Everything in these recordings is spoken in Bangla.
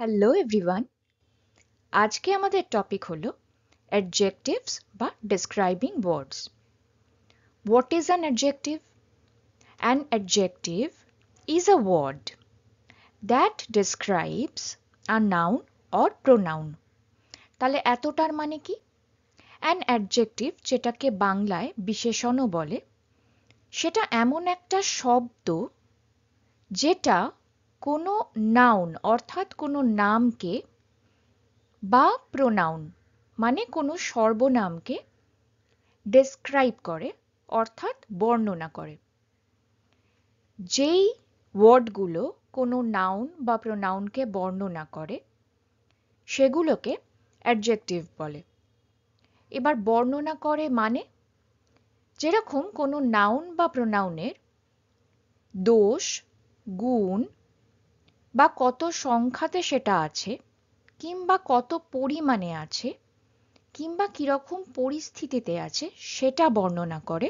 হ্যালো এভরিওয়ান, আজকে আমাদের টপিক হলো অ্যাডজেক্টিভস বা describing words. What is an adjective? An adjective is a word that describes a noun or pronoun। তাহলে এতটার মানে কি? অ্যান অ্যাডজেক্টিভ, যেটাকে বাংলায় বিশেষণও বলে, সেটা এমন একটা শব্দ যেটা কোনো নাউন অর্থাৎ কোনো নামকে বা প্রোনাউন মানে কোনো সর্বনামকে ডেসক্রাইব করে অর্থাৎ বর্ণনা করে। যেই ওয়ার্ডগুলো কোনো নাউন বা প্রোনাউনকে বর্ণনা করে সেগুলোকে অ্যাডজেক্টিভ বলে। এবার বর্ণনা করে মানে, যেরকম কোনো নাউন বা প্রোনাউনের দোষ, গুণ বা কত সংখ্যাতে সেটা আছে, কিংবা কত পরিমাণে আছে, কিংবা কিরকম পরিস্থিতিতে আছে সেটা বর্ণনা করে,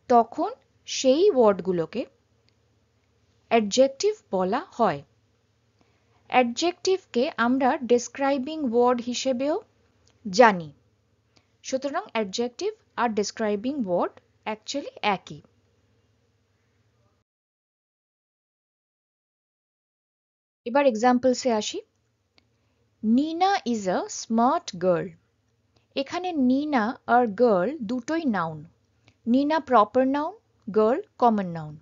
তখন সেই ওয়ার্ডগুলোকে অ্যাডজেক্টিভ বলা হয়। অ্যাডজেক্টিভকে আমরা ডেসক্রাইবিং ওয়ার্ড হিসেবেও জানি। সুতরাং অ্যাডজেক্টিভ আর ডেসক্রাইবিং ওয়ার্ড অ্যাকচুয়ালি একই। এবার এক্সাম্পলসে আসি। Nina is a smart girl. এখানে নিনা আর গার্ল দুটোই noun. Nina proper noun, girl common noun.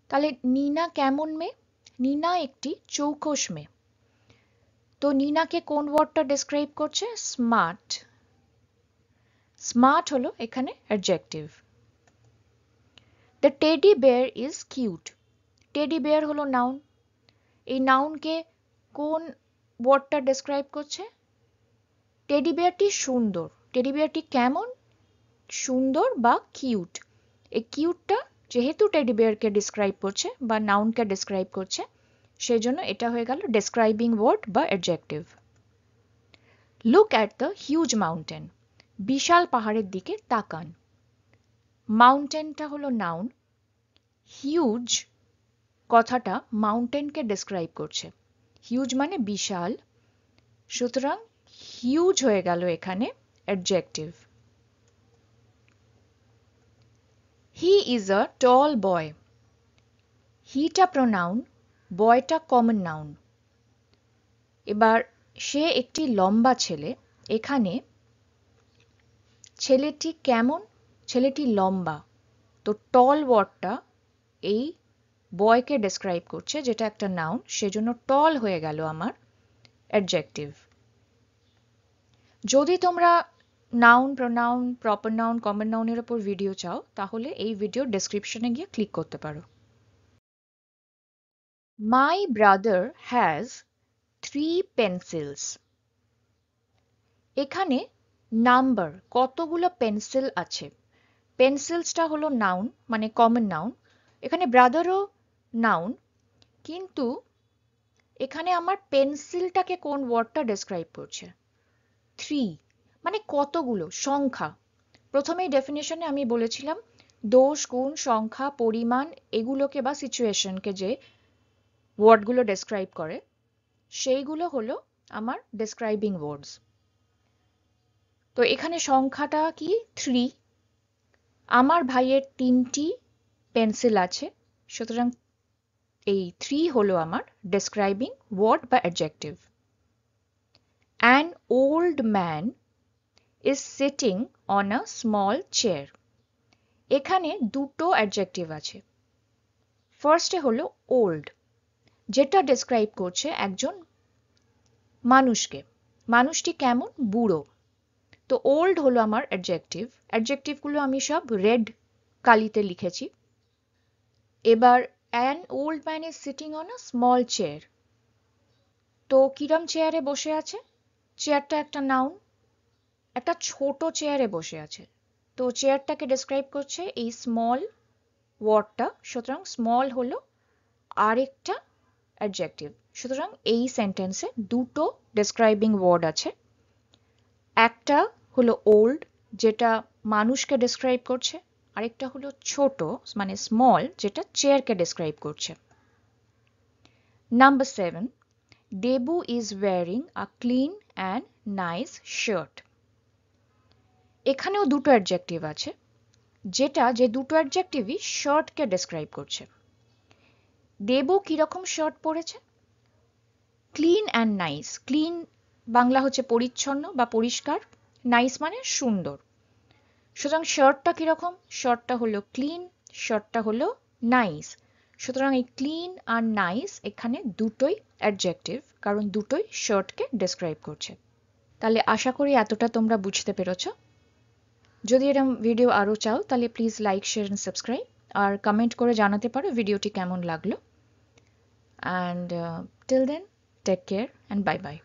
তাহলে নিনা কেমন মেয়ে? নিনা একটি চৌখস মেয়ে। তো নিনাকে কোন ওয়ার্ডটা ডেসক্রাইব করছে? স্মার্ট। স্মার্ট হলো এখানে adjective. The teddy bear is cute. Teddy bear হলো নাউন। এই নাউনকে কোন ওয়ার্ডটা ডেসক্রাইব করছে? টেডি বেয়ারটি সুন্দর। টেডি বেয়ারটি কেমন? সুন্দর বা কিউট। এই কিউটটা যেহেতু টেডি বেয়ারকে ডিসক্রাইব করছে বা নাউনকে ডিসক্রাইব করছে, সেই জন্য এটা হয়ে গেল ডেসক্রাইবিং ওয়ার্ড বা adjective. Look at the huge mountain. বিশাল পাহাড়ের দিকে তাকান। মাউন্টেনটা হলো নাউন। হিউজ কথাটা মাউন্টেনকে ডেসক্রাইব করছে। হিউজ মানে বিশাল, সুতরাং হিউজ হয়ে গেল এখানে adjective. He is a tall boy. হিটা প্রোনাউন, বয়টা কমন নাউন। এবার সে একটি লম্বা ছেলে। এখানে ছেলেটি কেমন? ছেলেটি লম্বা। তো টল ওয়ার্ডটা এই বয়কে ডেসক্রাইব করছে, যেটা একটা নাউন, সেজন্য টল হয়ে গেল আমার অ্যাডজেক্টিভ। যদি তোমরা noun, pronoun, proper noun, common নাউনের উপর ভিডিও চাও, তাহলে এই ভিডিও ডেসক্রিপশনে গিয়ে ক্লিক করতে পারো। My brother has 3 pencils. এখানে নাম্বার, কতগুলো পেন্সিল আছে। পেন্সিলসটা হলো নাউন মানে কমন নাউন। এখানে ব্রাদারও নাউন, কিন্তু এখানে আমার পেন্সিলটাকে কোন ওয়ার্ডটা ডেসক্রাইব করছে? 3 মানে কতগুলো, সংখ্যা। প্রথমেই ডেফিনেশনে আমি বলেছিলাম দোষ, গুণ, সংখ্যা, পরিমাণ, এগুলোকে বা সিচুয়েশনকে যে ওয়ার্ডগুলো ডেসক্রাইব করে সেইগুলো হলো আমার ডেসক্রাইবিং ওয়ার্ডস। তো এখানে সংখ্যাটা কি? 3। আমার ভাইয়ের 3টি পেন্সিল আছে, সুতরাং এই 3 হলো আমার ডেসক্রাইবিং ওয়ার্ড বা adjective. An old man is sitting on a small chair. এখানে দুটো অ্যাডজেক্টিভ আছে। ফার্স্টে হলো ওল্ড, যেটা ডেসক্রাইব করছে একজন মানুষকে। মানুষটি কেমন? বুড়ো। তো ওল্ড হলো আমার অ্যাডজেক্টিভ। অ্যাডজেক্টিভগুলো আমি সব রেড কালিতে লিখেছি। এবার an old man is sitting on a small chair. তো কিরম চেয়ারে বসে আছে? চেয়ারটা একটা নাউন, একটা ছোট চেয়ারে বসে আছে। তো চেয়ারটাকে ডেসক্রাইব করছে এই স্মল ওয়ার্ডটা, সুতরাং স্মল হলো আরেকটা অ্যাডজেক্টিভ। সুতরাং এই সেন্টেন্সে দুটো ডেসক্রাইবিং ওয়ার্ড আছে। একটা হলো ওল্ড, যেটা মানুষকে ডেসক্রাইব করছে, আরেকটা হলো ছোট মানে স্মল, যেটা চেয়ারকে ডেসক্রাইব করছে। Number 7. Debu is wearing a clean and nice shirt. এখানেও দুটো অ্যাডজেক্টিভ আছে, যে দুটো অ্যাডজেক্টিভই শার্টকে ডেসক্রাইব করছে। দেবু কিরকম শার্ট পরেছে? Clean and nice. Clean Bangla হচ্ছে পরিচ্ছন্ন বা পরিষ্কার, নাইস মানে সুন্দর। সুতরাং শার্টটা কিরকম? শার্টটা হলো ক্লিন, শার্টটা হলো নাইস। সুতরাং এই ক্লিন আর নাইস এখানে দুটোই অ্যাডজেক্টিভ, কারণ দুটোই শার্টকে ডেসক্রাইব করছে। তাহলে আশা করি এতটা তোমরা বুঝতে পেরেছো। যদি এরকম ভিডিও আরও চাও তাহলে please like, share and subscribe, আর কমেন্ট করে জানাতে পারো ভিডিওটি কেমন লাগলো। And till then, take care and bye by.